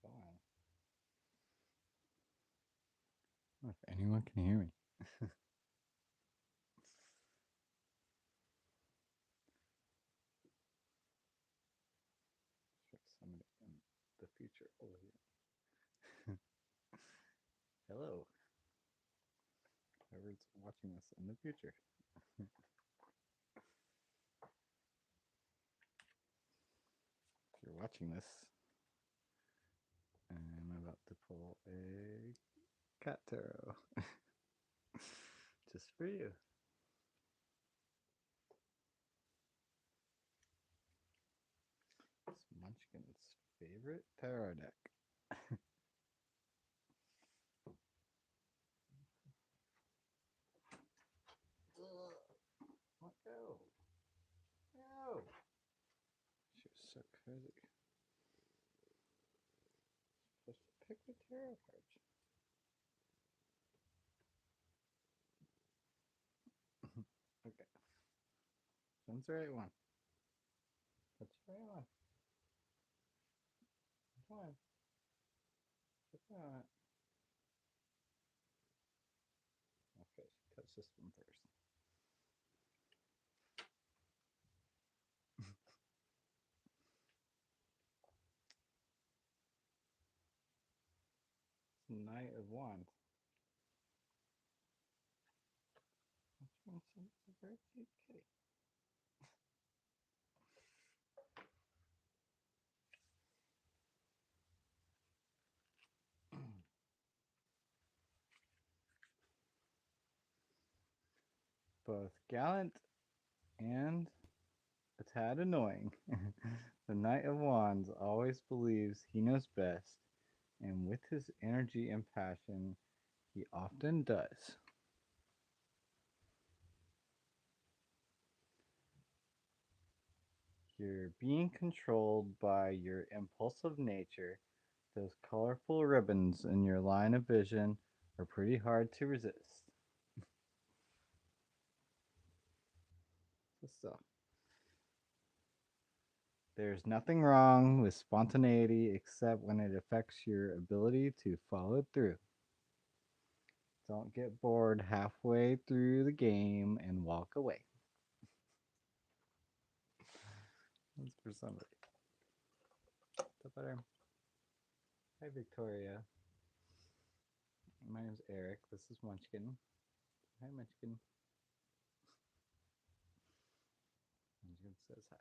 going. If anyone can hear me. Somebody in the future over here. Hello. Whoever's watching this in the future. If you're watching this, I'm about to pull a cat tarot. Just for you. It's Munchkin's favorite tarot deck. Let go. No. She was so crazy. Supposed to pick the tarot cards. Okay. One's the right one. That's the right one. Come on. Click on it. Okay, she touched this one first. Knight of Wands. It's a very cute kitty. Both gallant and a tad annoying. The Knight of Wands always believes he knows best, and with his energy and passion, he often does. You're being controlled by your impulsive nature. Those colorful ribbons in your line of vision are pretty hard to resist. So, there's nothing wrong with spontaneity except when it affects your ability to follow through. Don't get bored halfway through the game and walk away. That's for somebody. The better. Hi, Victoria. My name's Eric. This is Munchkin. Hi, Munchkin. Munchkin says hi.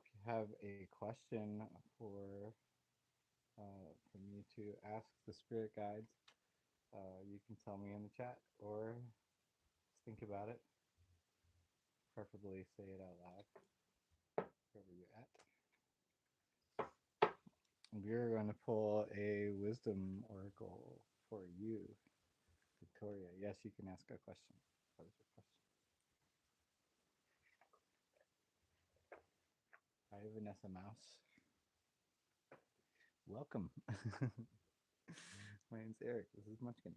If you have a question for me to ask the spirit guides, you can tell me in the chat or just think about it. Preferably say it out loud, wherever you're at. We're going to pull a wisdom oracle for you, Victoria. Yes, you can ask a question. What is your question? Hi, Vanessa Mouse. Welcome. My name's Eric. This is Munchkin.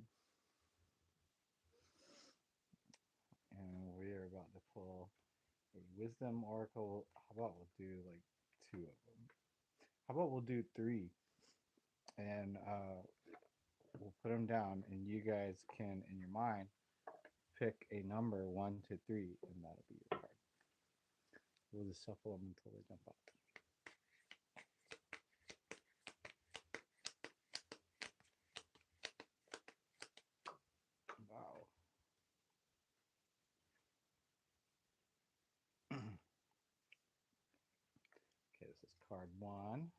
And we are about to pull a wisdom oracle. How about we'll do like two of them? How about we'll do three? And we'll put them down, and you guys can, in your mind, pick a number 1 to 3, and that'll be your card. We'll just shuffle them until they jump out. Wow. Okay, this is card 1.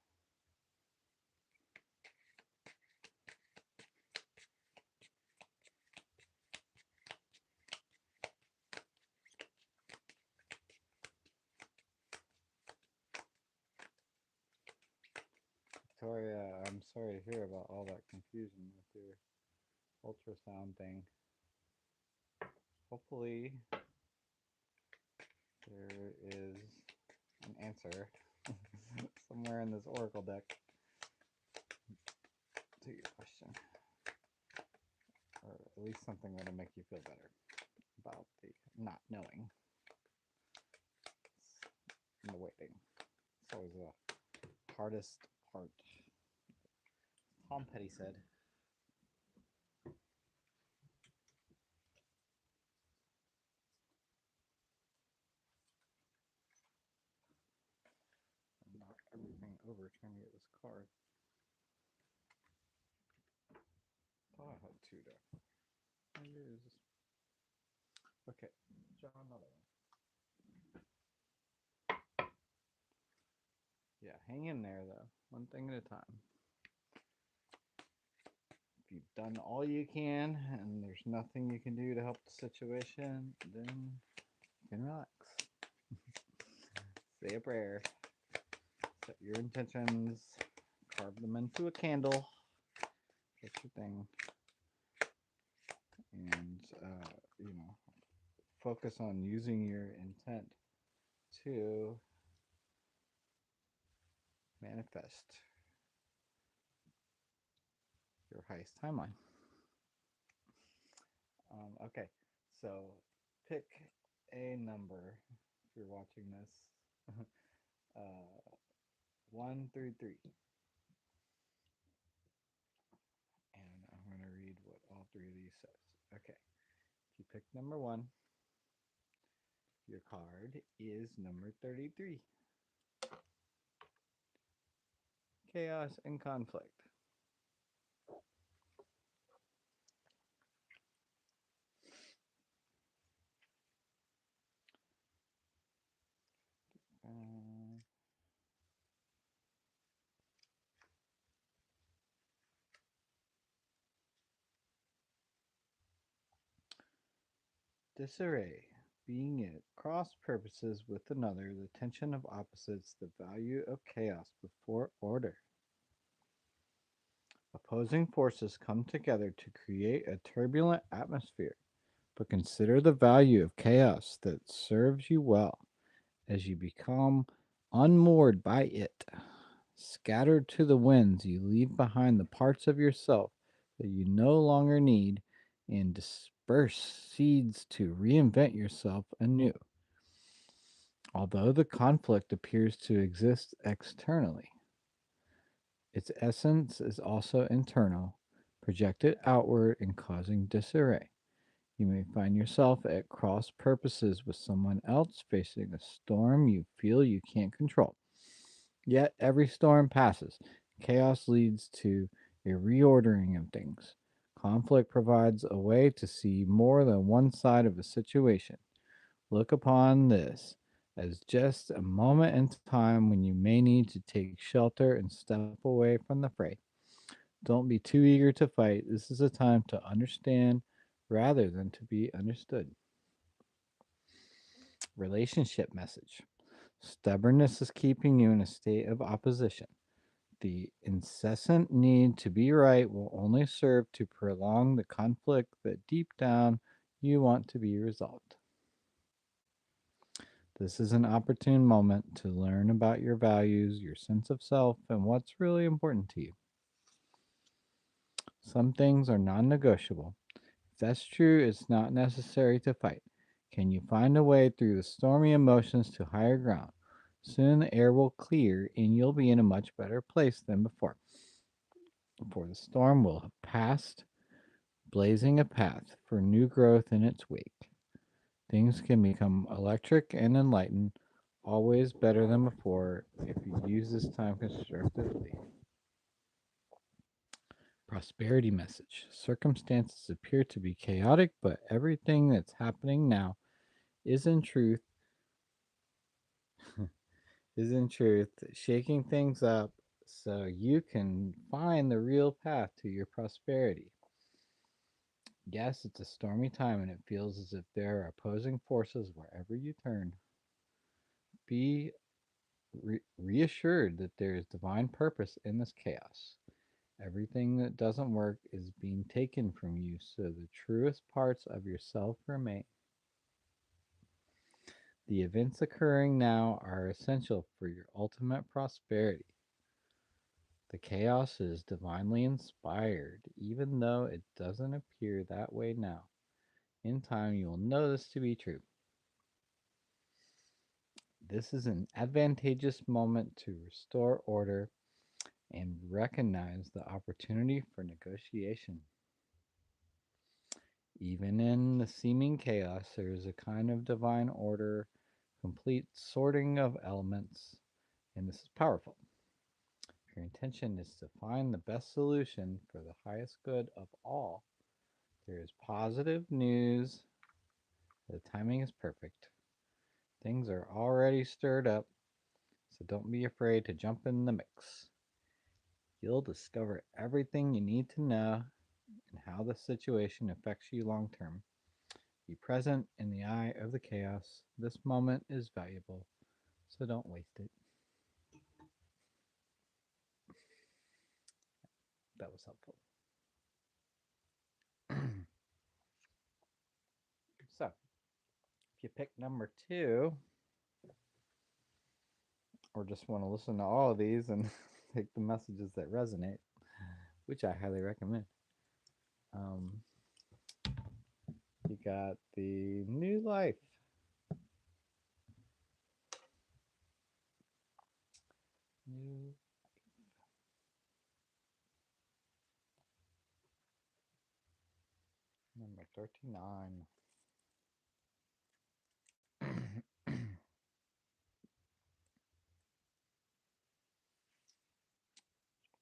Victoria, I'm sorry to hear about all that confusion with your ultrasound thing. Hopefully, there is an answer somewhere in this oracle deck to your question, or at least something that'll make you feel better about the not knowing and the waiting. It's always hardest part. Tom Petty said. Knock everything over trying to get this card. Thought I had two there. Maybe it was just... Okay, draw another one. Yeah, hang in there though. One thing at a time. If you've done all you can and there's nothing you can do to help the situation, then you can relax. Say a prayer. Set your intentions. Carve them into a candle. That's your thing. And, focus on using your intent to manifest your highest timeline. Okay, so pick a number if you're watching this. uh, 1 through 3. And I'm going to read what all three of these says. Okay, if you pick number 1, your card is number 33. Chaos and conflict. Uh, Disarray, being at cross purposes with another, the tension of opposites, the value of chaos before order. Opposing forces come together to create a turbulent atmosphere, but consider the value of chaos that serves you well as you become unmoored by it. Scattered to the winds, you leave behind the parts of yourself that you no longer need and disperse seeds to reinvent yourself anew. Although the conflict appears to exist externally, its essence is also internal, projected outward and causing disarray. You may find yourself at cross purposes with someone else facing a storm you feel you can't control. Yet every storm passes. Chaos leads to a reordering of things. Conflict provides a way to see more than one side of a situation. Look upon this as just a moment in time when you may need to take shelter and step away from the fray. Don't be too eager to fight. This is a time to understand rather than to be understood. Relationship message. Stubbornness is keeping you in a state of opposition. The incessant need to be right will only serve to prolong the conflict that deep down you want to be resolved. This is an opportune moment to learn about your values, your sense of self, and what's really important to you. Some things are non negotiable. If that's true, it's not necessary to fight. Can you find a way through the stormy emotions to higher ground? Soon the air will clear and you'll be in a much better place than before. For the storm will have passed, blazing a path for new growth in its wake. Things can become electric and enlightened, always better than before if you use this time constructively. Prosperity message. Circumstances appear to be chaotic, but everything that's happening now is in truth shaking things up so you can find the real path to your prosperity. Yes, it's a stormy time and it feels as if there are opposing forces wherever you turn. Be reassured that there is divine purpose in this chaos. Everything that doesn't work is being taken from you so the truest parts of yourself remain. The events occurring now are essential for your ultimate prosperity. The chaos is divinely inspired, even though it doesn't appear that way now. In time, you will know this to be true. This is an advantageous moment to restore order and recognize the opportunity for negotiation. Even in the seeming chaos, there is a kind of divine order, complete sorting of elements, and this is powerful. Your intention is to find the best solution for the highest good of all. There is positive news. The timing is perfect. Things are already stirred up, so don't be afraid to jump in the mix. You'll discover everything you need to know and how the situation affects you long term. Be present in the eye of the chaos. This moment is valuable, so don't waste it. That was helpful. So, if you pick number two, or just want to listen to all of these and take the messages that resonate, which I highly recommend, um, you got the new life. New number 39.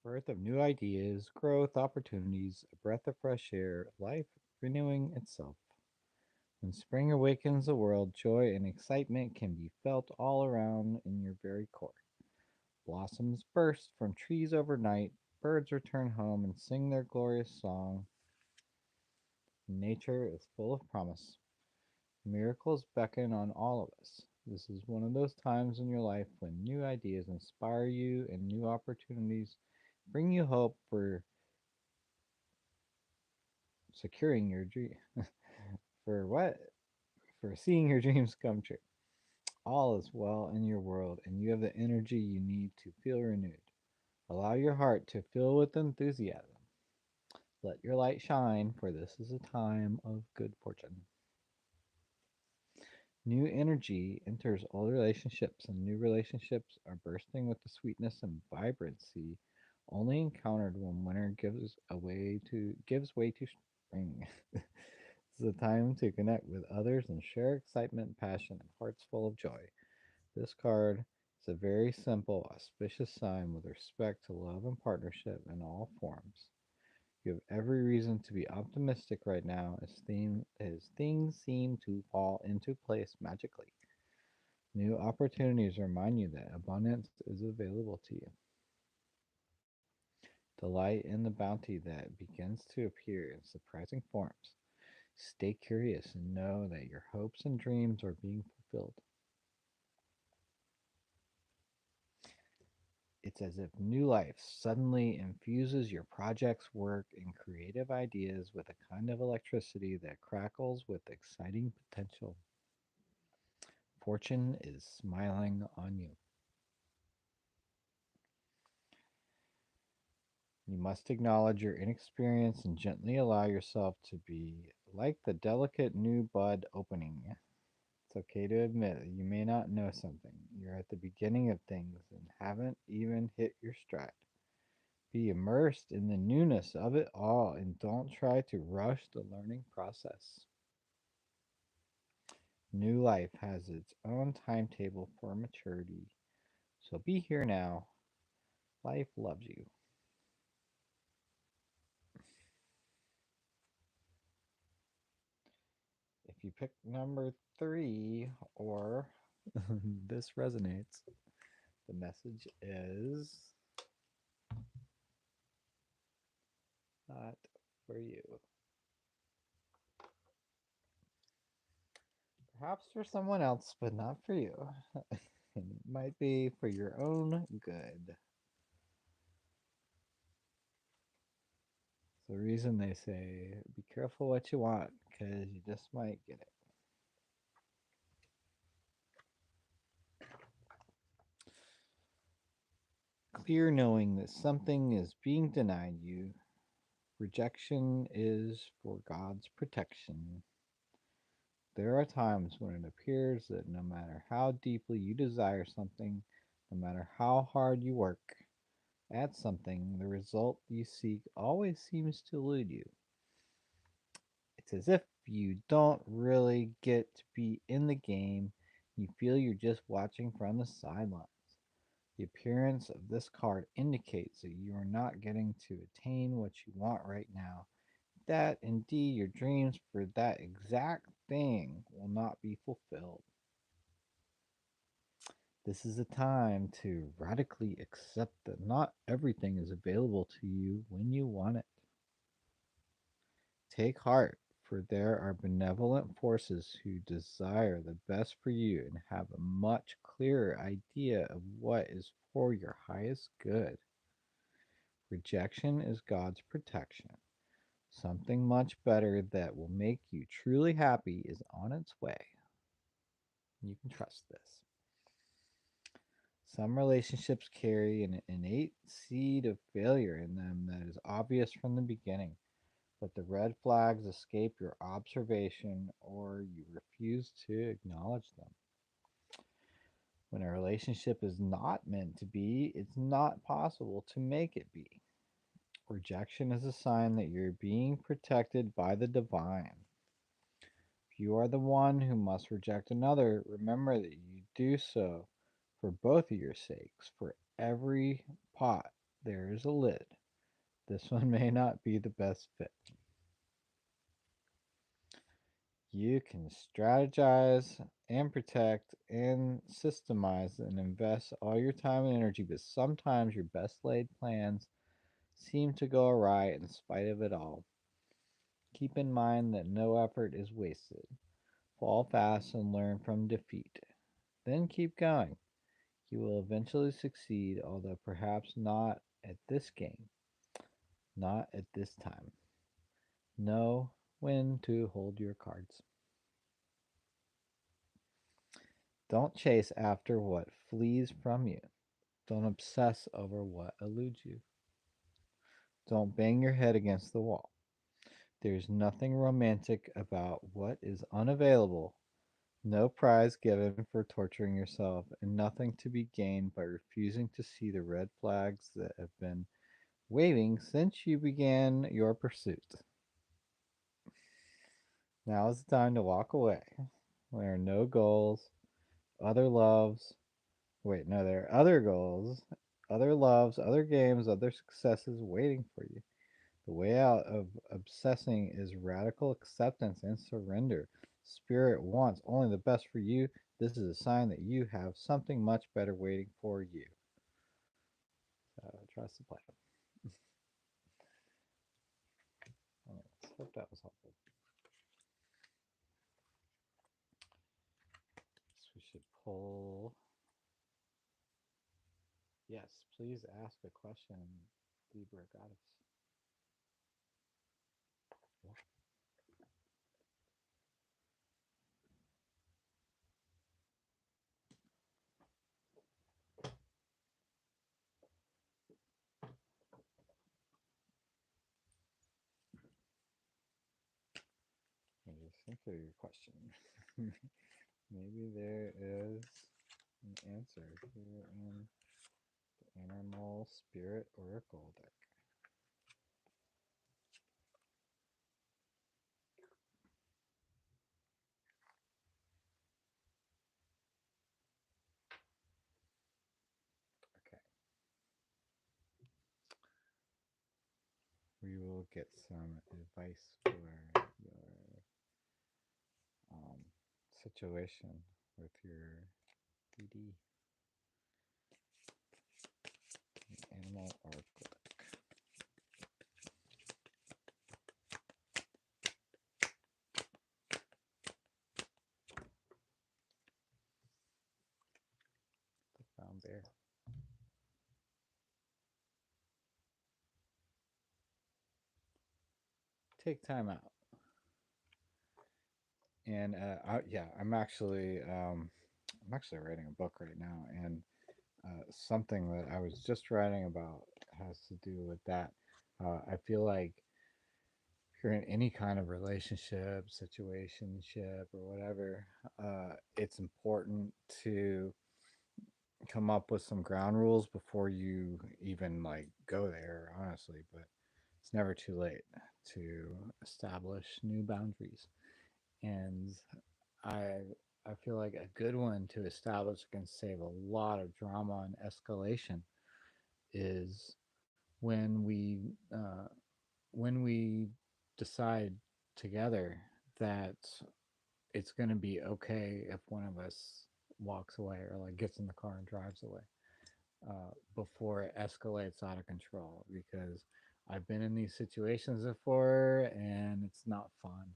Birth of new ideas, growth, opportunities, a breath of fresh air, life renewing itself. When spring awakens the world, joy and excitement can be felt all around in your very core. Blossoms burst from trees overnight, birds return home and sing their glorious song. Nature is full of promise. Miracles beckon on all of us. This is one of those times in your life when new ideas inspire you and new opportunities bring you hope for securing your dream. For what? For seeing your dreams come true. All is well in your world, and you have the energy you need to feel renewed. Allow your heart to fill with enthusiasm. Let your light shine, for this is a time of good fortune. New energy enters old relationships, and new relationships are bursting with the sweetness and vibrancy only encountered when winter gives way to spring. It's a time to connect with others and share excitement, passion, and hearts full of joy. This card is a very simple, auspicious sign with respect to love and partnership in all forms. You have every reason to be optimistic right now as things seem to fall into place magically. New opportunities remind you that abundance is available to you. Delight in the bounty that begins to appear in surprising forms. Stay curious and know that your hopes and dreams are being fulfilled. It's as if new life suddenly infuses your project's work and creative ideas with a kind of electricity that crackles with exciting potential. Fortune is smiling on you. You must acknowledge your inexperience and gently allow yourself to be like the delicate new bud opening. It's okay to admit that you may not know something. You're at the beginning of things and haven't even hit your stride. Be immersed in the newness of it all and don't try to rush the learning process. New life has its own timetable for maturity. So be here now. Life loves you. If you pick number three or this resonates, the message is not for you. Perhaps for someone else, but not for you. It might be for your own good. It's the reason they say be careful what you want, because you just might get it. Clear knowing that something is being denied you. Rejection is for God's protection. There are times when it appears that no matter how deeply you desire something, no matter how hard you work, at something, the result you seek always seems to elude you. It's as if you don't really get to be in the game, you feel you're just watching from the sidelines. The appearance of this card indicates that you are not getting to attain what you want right now, that indeed your dreams for that exact thing will not be fulfilled. This is a time to radically accept that not everything is available to you when you want it. Take heart, for there are benevolent forces who desire the best for you and have a much clearer idea of what is for your highest good. Rejection is God's protection. Something much better that will make you truly happy is on its way. You can trust this. Some relationships carry an innate seed of failure in them that is obvious from the beginning, but the red flags escape your observation or you refuse to acknowledge them. When a relationship is not meant to be, it's not possible to make it be. Rejection is a sign that you're being protected by the divine. If you are the one who must reject another, remember that you do so for both of your sakes. For every pot, there is a lid. This one may not be the best fit. You can strategize and protect and systemize and invest all your time and energy, but sometimes your best laid plans seem to go awry in spite of it all. Keep in mind that no effort is wasted. Fall fast and learn from defeat. Then keep going. You will eventually succeed, although perhaps not at this game, not at this time. Know when to hold your cards. Don't chase after what flees from you. Don't obsess over what eludes you. Don't bang your head against the wall. There's nothing romantic about what is unavailable, no prize given for torturing yourself, and nothing to be gained by refusing to see the red flags that have been waving since you began your pursuit. Now is the time to walk away. There are no goals, other loves. Wait, no, there are other goals, other loves, other games, other successes waiting for you. The way out of obsessing is radical acceptance and surrender. Spirit wants only the best for you. This is a sign that you have something much better waiting for you. Trust the plan. Hope that was helpful. So we should pull. Yes, please ask a question, Libra Goddess. Just think of your question. Maybe there is an answer here in the Animal Spirit Oracle deck. Okay. We will get some advice for your situation with your DD Animal Oracle deck. The Found Bear. Take time out. And yeah, I'm actually writing a book right now, and something that I was just writing about has to do with that. I feel like if you're in any kind of relationship, situationship, or whatever, it's important to come up with some ground rules before you even like go there, honestly, but it's never too late to establish new boundaries. And I I feel like a good one to establish can save a lot of drama and escalation is when we decide together that it's going to be okay if one of us walks away or like gets in the car and drives away before it escalates out of control, because I've been in these situations before and it's not fun.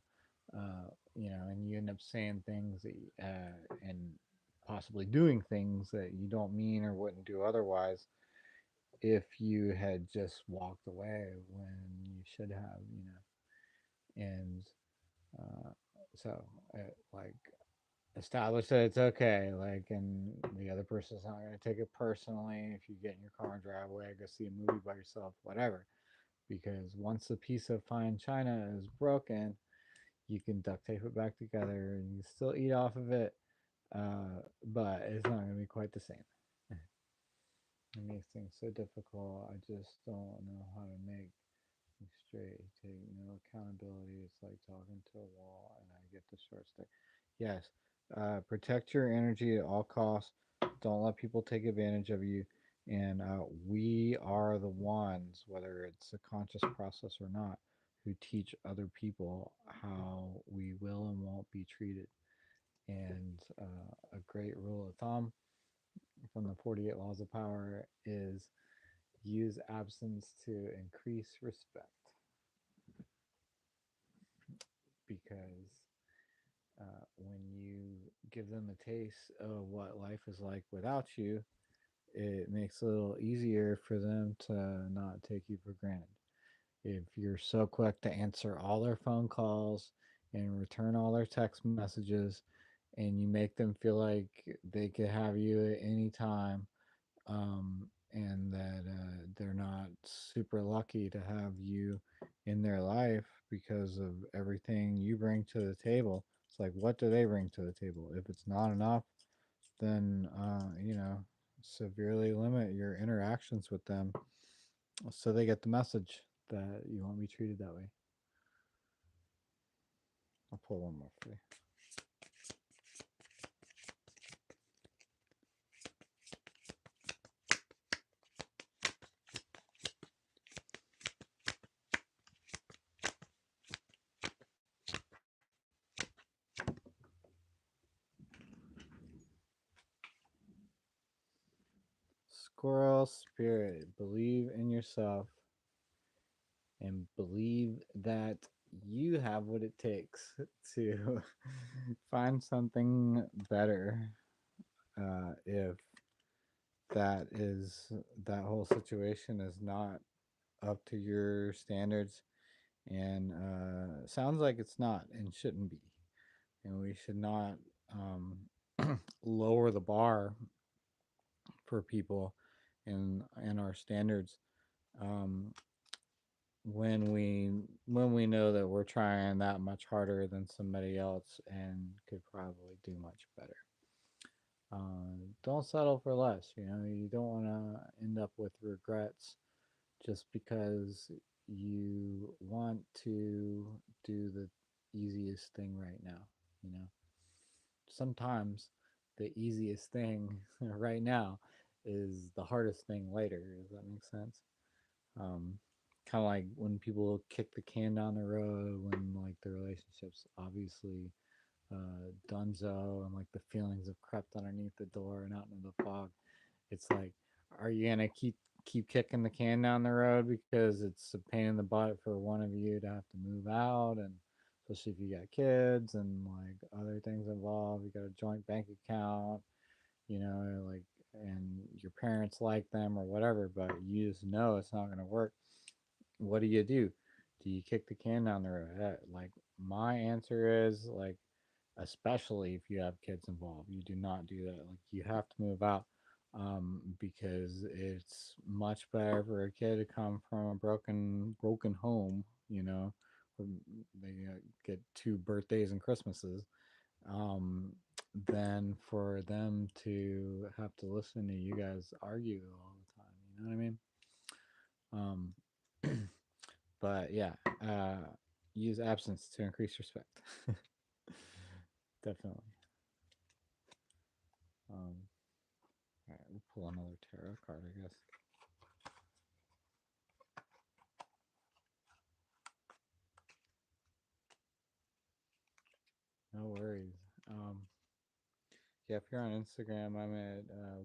And you end up saying things and possibly doing things that you don't mean or wouldn't do otherwise if you had just walked away when you should have, And uh, so, like, establish that it's okay, like, and the other person's not going to take it personally if you get in your car and drive away, go see a movie by yourself, whatever. Because once a piece of fine china is broken, you can duct tape it back together and you can still eat off of it, but it's not going to be quite the same. It makes things so difficult. I just don't know how to make straight. Take no accountability. It's like talking to a wall, and I get the short stick. Yes, protect your energy at all costs. Don't let people take advantage of you. And we are the ones, whether it's a conscious process or not, who teach other people how we will and won't be treated. And a great rule of thumb from the 48 Laws of Power is use absence to increase respect, because when you give them a taste of what life is like without you, it makes it a little easier for them to not take you for granted. If you're so quick to answer all their phone calls and return all their text messages, and you make them feel like they could have you at any time, and that they're not super lucky to have you in their life because of everything you bring to the table. It's like, what do they bring to the table? If it's not enough, then, severely limit your interactions with them so they get the message that you won't be treated that way. I'll pull one more for you. Squirrel spirit, believe in yourself and believe that you have what it takes to find something better, if that is that whole situation is not up to your standards, and sounds like it's not and shouldn't be, and we should not um, lower the bar for people and our standards, um, when we know that we're trying that much harder than somebody else and could probably do much better. Don't settle for less. You don't want to end up with regrets just because you want to do the easiest thing right now. You know, sometimes the easiest thing right now is the hardest thing later. Does that make sense? Um, kind of like when people kick the can down the road when like the relationship's obviously dunzo, and like the feelings have crept underneath the door and out into the fog. It's like, are you gonna keep kicking the can down the road because it's a pain in the butt for one of you to have to move out, and especially if you got kids and like other things involved, you got a joint bank account, like, and your parents like them or whatever, but you just know it's not gonna work. What do you do? Do you kick the can down the road? Like, my answer is like, especially if you have kids involved, you do not do that. Like, you have to move out, because it's much better for a kid to come from a broken home, where they get two birthdays and Christmases, um, than for them to have to listen to you guys argue all the time. You know what I mean? But yeah, use absence to increase respect. Definitely. All right, we'll pull another tarot card, I guess. No worries. Yeah, if you're on Instagram, I'm at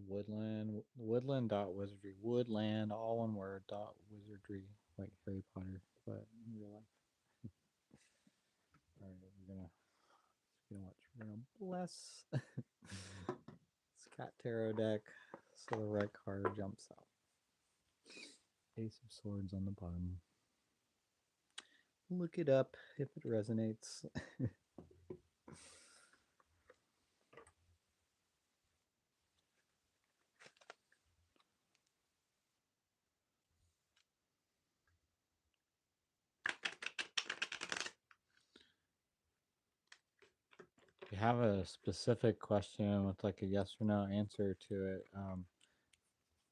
woodland.wizardry. Woodland, all one word, dot wizardry, like Harry Potter, but in real life. All right, we're gonna bless this cat tarot deck so the right card jumps out. Ace of Swords on the bottom. Look it up if it resonates. If you have a specific question with like a yes or no answer to it,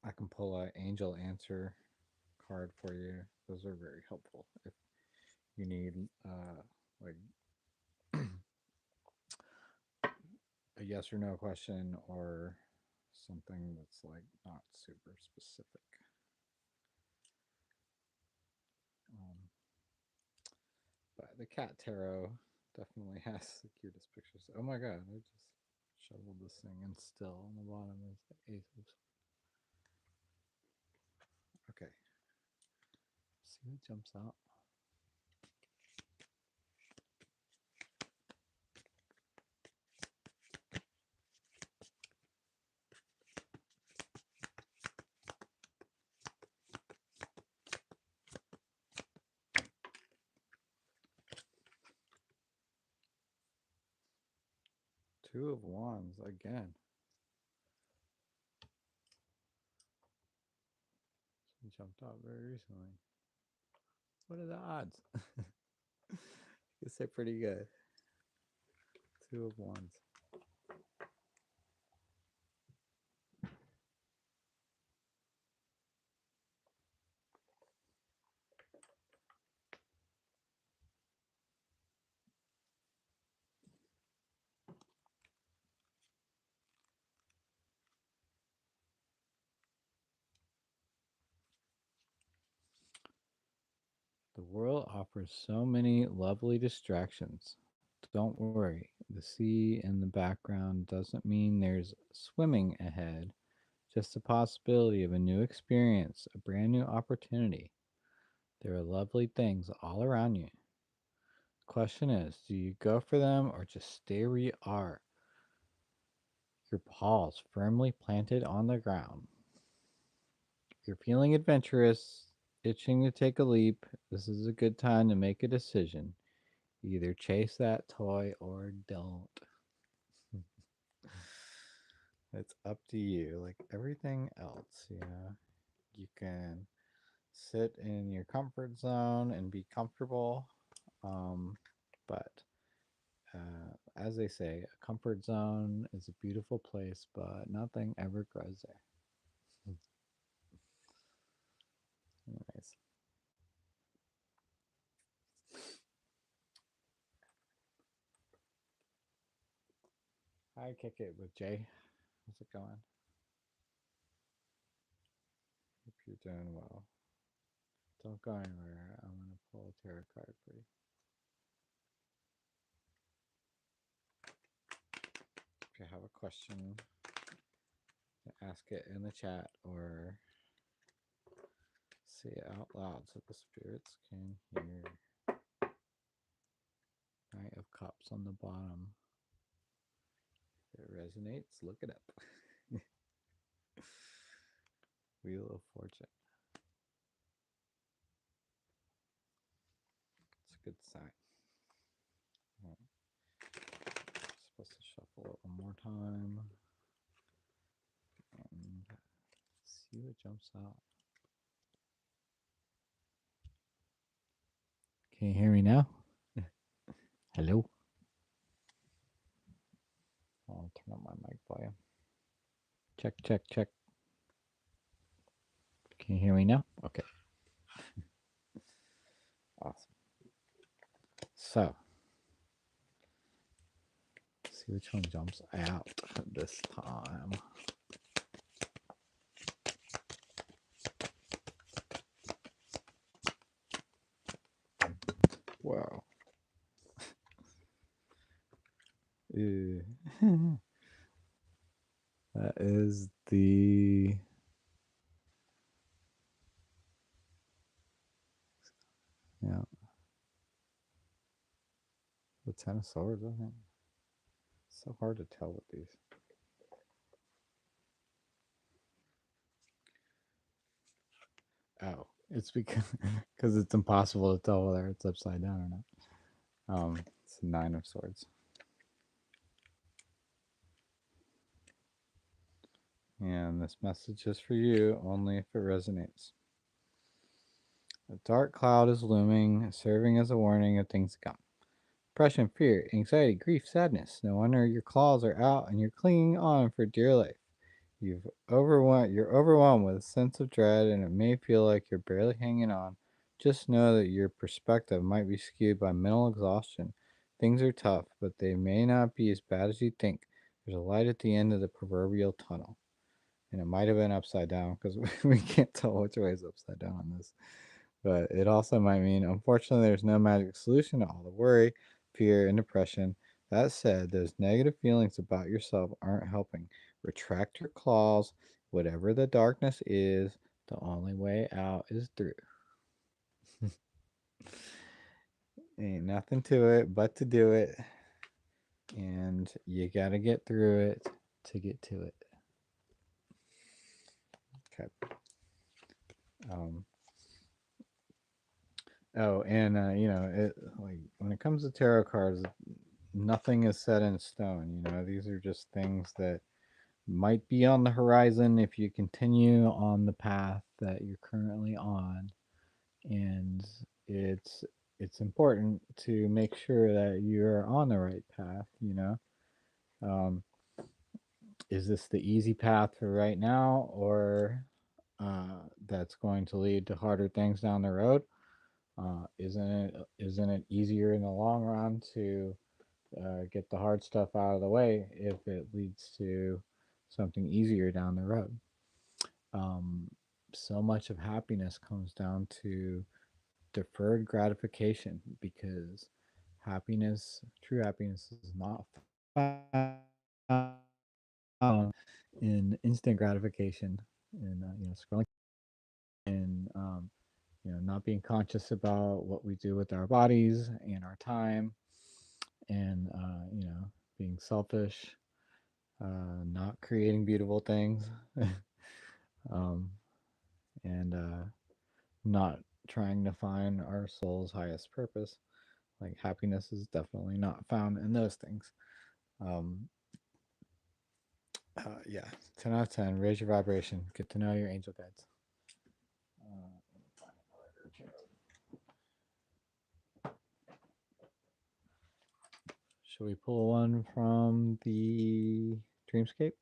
I can pull an angel answer card for you. Those are very helpful if you need like a yes or no question or something that's like not super specific. But the cat tarot definitely has the cutest pictures. Oh my god, I just shoveled this thing and still on the bottom is the ace of. Okay. See what jumps out. Two of Wands again. She jumped out very recently. What are the odds? I guess they're pretty good. Two of Wands. The world offers so many lovely distractions. Don't worry, the sea in the background doesn't mean there's swimming ahead, just the possibility of a new experience, a brand new opportunity. There are lovely things all around you. The question is, do you go for them or just stay where you are? Your paws firmly planted on the ground. You're feeling adventurous, itching to take a leap. This is a good time to make a decision. Either chase that toy or don't. It's up to you. Like everything else, you can sit in your comfort zone and be comfortable. But as they say, a comfort zone is a beautiful place, but nothing ever grows there. Anyways. Hi, Kick It with Jay. How's it going? Hope you're doing well. Don't go anywhere. I'm going to pull a tarot card for you. If you have a question, ask it in the chat or say it out loud so the spirits can hear. Knight of Cups on the bottom. If it resonates, look it up. Wheel of Fortune. It's a good sign. Supposed to shuffle it one more time and see what jumps out. Can you hear me now? Hello? I'll turn up my mic volume. Check, check, check. Can you hear me now? Okay. Awesome. So, let's see which one jumps out this time. Wow. That is the the Ten of Swords, I think. It's so hard to tell with these. Oh, it's because it's impossible to tell whether it's upside down or not. It's the Nine of Swords. And this message is for you only if it resonates. A dark cloud is looming, serving as a warning of things to come. Depression, fear, anxiety, grief, sadness. No wonder your claws are out and you're clinging on for dear life. You're overwhelmed with a sense of dread, and it may feel like you're barely hanging on. Just know that your perspective might be skewed by mental exhaustion. Things are tough, but they may not be as bad as you think. There's a light at the end of the proverbial tunnel. And it might have been upside down because we can't tell which way is upside down on this. But it also might mean, unfortunately, there's no magic solution to all the worry, fear, and depression. That said, those negative feelings about yourself aren't helping. Retract your claws. Whatever the darkness is, the only way out is through. Ain't nothing to it but to do it. And you got to get through it to get to it. Okay. Oh, and like when it comes to tarot cards, nothing is set in stone. These are just things that might be on the horizon if you continue on the path that you're currently on, and it's important to make sure that you're on the right path. Um, is this the easy path for right now, or that's going to lead to harder things down the road? Isn't it easier in the long run to get the hard stuff out of the way if it leads to something easier down the road? So much of happiness comes down to deferred gratification, because true happiness, is not found in instant gratification, and scrolling, and not being conscious about what we do with our bodies and our time, and being selfish, not creating beautiful things, um, and not trying to find our soul's highest purpose. Like, happiness is definitely not found in those things. Um, yeah, 10 out of 10. Raise your vibration. Get to know your angel guides. Should we pull one from the dreamscape?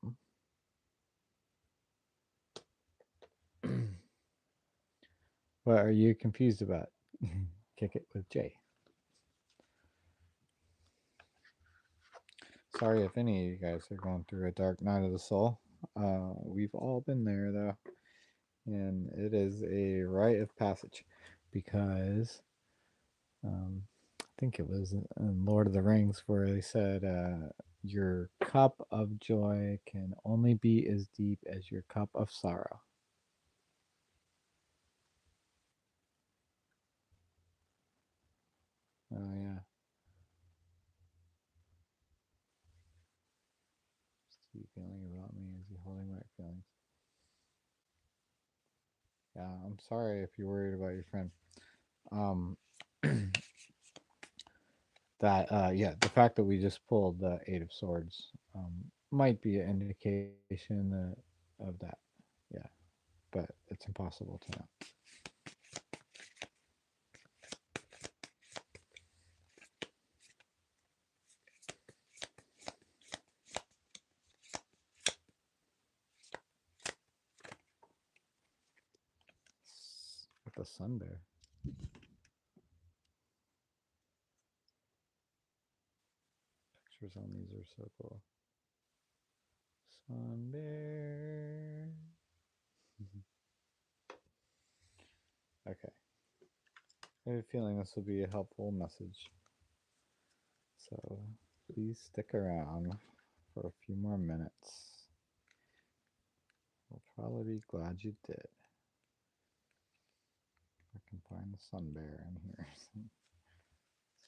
What are you confused about? Kick it with Jay. Sorry if any of you guys are going through a dark night of the soul. We've all been there, though. And it is a rite of passage, because I think it was in Lord of the Rings where they said, your cup of joy can only be as deep as your cup of sorrow. Oh, yeah. What's he feeling about me? Is he holding my feelings? Yeah, I'm sorry if you're worried about your friend. Um, the fact that we just pulled the Eight of Swords might be an indication of that. Yeah, but it's impossible to know. sun bear. Pictures on these are so cool. Sun bear. Okay. I have a feeling this will be a helpful message. So please stick around for a few more minutes. We'll probably be glad you did. I can find the sun bear in here.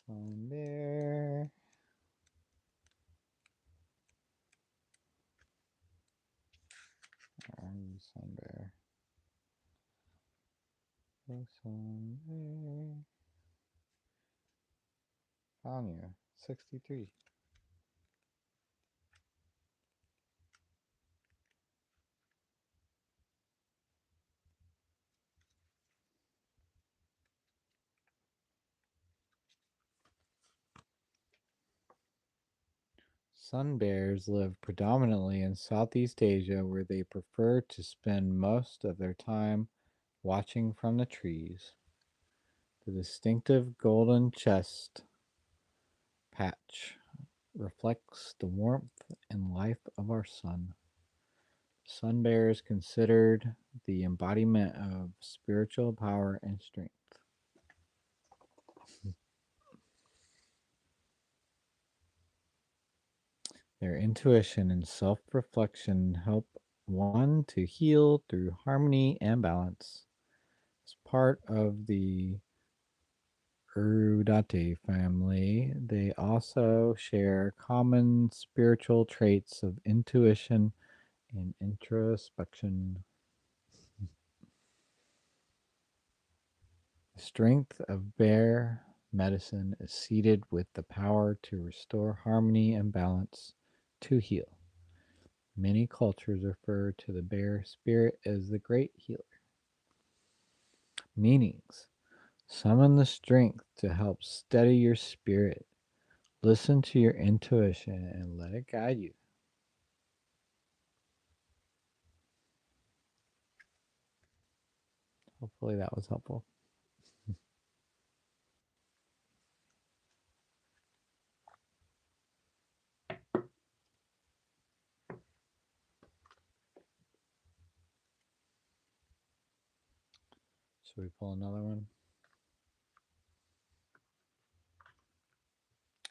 Sun bear. Where are you, sun bear? The sun bear. Found you. 63. Sun bears live predominantly in Southeast Asia, where they prefer to spend most of their time watching from the trees. The distinctive golden chest patch reflects the warmth and life of our sun. Sun bear is considered the embodiment of spiritual power and strength. Their intuition and self reflection help one to heal through harmony and balance. As part of the Urudate family, they also share common spiritual traits of intuition and introspection. The strength of bear medicine is seated with the power to restore harmony and balance, to heal. Many cultures refer to the bear spirit as the great healer. Meanings: summon the strength to help steady your spirit. Listen to your intuition and let it guide you. Hopefully that was helpful. Should we pull another one?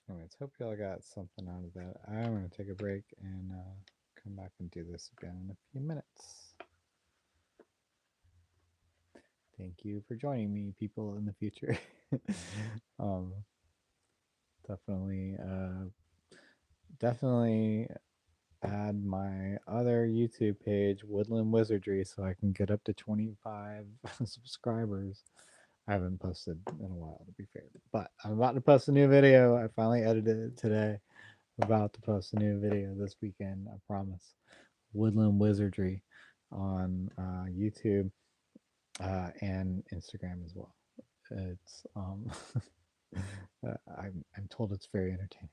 Anyways, hope y'all got something out of that. I'm going to take a break and come back and do this again in a few minutes. Thank you for joining me, people in the future. Definitely, definitely add my other YouTube page, Woodland Wizardry, so I can get up to 25 subscribers. I haven't posted in a while, to be fair, but I'm about to post a new video. I finally edited it today. I'm about to post a new video this weekend, I promise. Woodland Wizardry on YouTube and Instagram as well. It's I'm told it's very entertaining.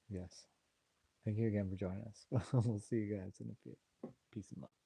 Yes. Thank you again for joining us. We'll see you guys in a few. Peace and love.